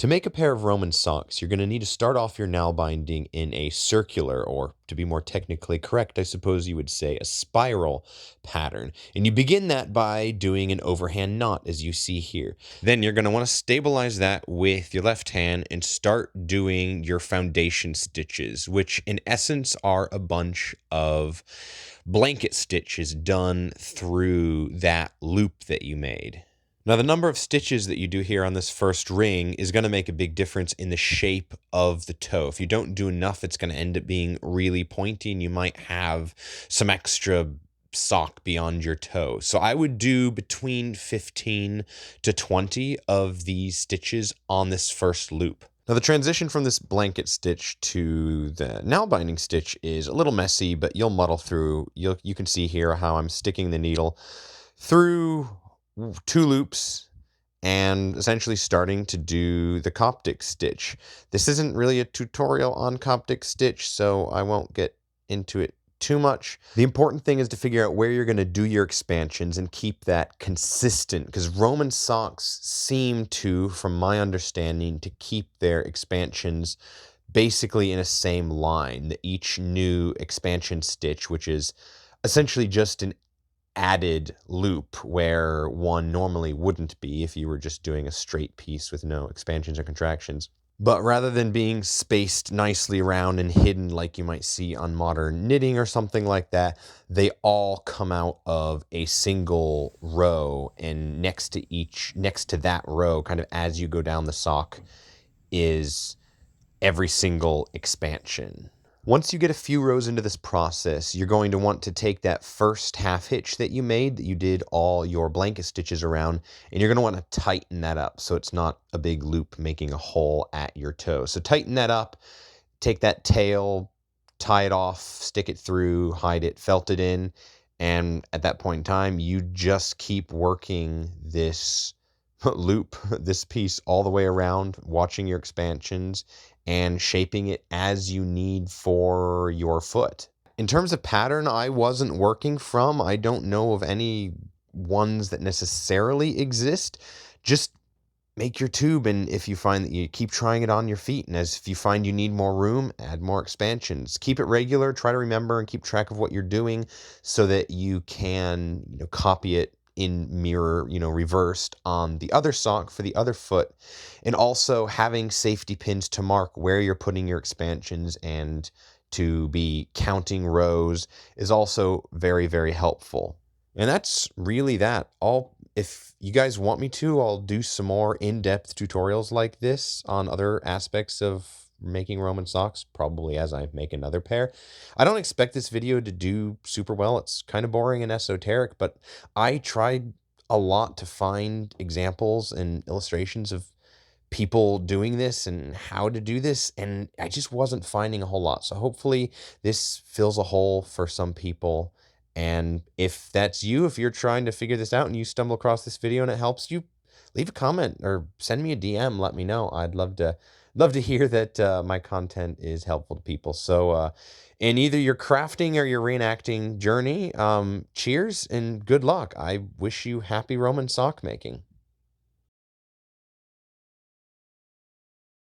To make a pair of Roman socks, you're going to need to start off your nail binding in a circular, or to be more technically correct, I suppose you would say a spiral pattern. And you begin that by doing an overhand knot, as you see here. Then you're going to want to stabilize that with your left hand and start doing your foundation stitches, which in essence are a bunch of blanket stitches done through that loop that you made. Now, the number of stitches that you do here on this first ring is going to make a big difference in the shape of the toe. If you don't do enough, it's going to end up being really pointy, and you might have some extra sock beyond your toe. So I would do between 15 to 20 of these stitches on this first loop. Now, the transition from this blanket stitch to the nail binding stitch is a little messy, but you'll muddle through. You can see here how I'm sticking the needle through 2 loops and essentially starting to do the coptic stitch. This isn't really a tutorial on coptic stitch, so I won't get into it too much. The important thing is to figure out where you're going to do your expansions and keep that consistent, because Roman socks seem to, from my understanding, to keep their expansions basically in a same line. That each new expansion stitch, which is essentially just an added loop where one normally wouldn't be if you were just doing a straight piece with no expansions or contractions. But rather than being spaced nicely around and hidden like you might see on modern knitting or something like that, they all come out of a single row, and next to that row, kind of as you go down the sock, is every single expansion. Once you get a few rows into this process, you're going to want to take that first half hitch that you made, that you did all your blanket stitches around, and you're going to want to tighten that up so it's not a big loop making a hole at your toe. So tighten that up, take that tail, tie it off, stick it through, hide it, felt it in, and at that point in time, you just keep working this loop, this piece all the way around, watching your expansions and shaping it as you need for your foot. In terms of pattern, I wasn't working from. I don't know of any ones that necessarily exist. Just make your tube, and if you find that you keep trying it on your feet, and if you find you need more room, add more expansions. Keep it regular, try to remember and keep track of what you're doing so that you can, copy it in mirror, reversed on the other sock for the other foot. And also having safety pins to mark where you're putting your expansions and to be counting rows is also very, very helpful. And that's really that. If you guys want me to, I'll do some more in-depth tutorials like this on other aspects of making Roman socks, probably as I make another pair. I don't expect this video to do super well. It's kind of boring and esoteric, but I tried a lot to find examples and illustrations of people doing this and how to do this, and I just wasn't finding a whole lot. So hopefully this fills a hole for some people. And if that's you, if you're trying to figure this out and you stumble across this video and it helps you, leave a comment or send me a DM. Let me know. I'd love to hear that my content is helpful to people. So in either your crafting or your reenacting journey, cheers and good luck. I wish you happy Roman sock making.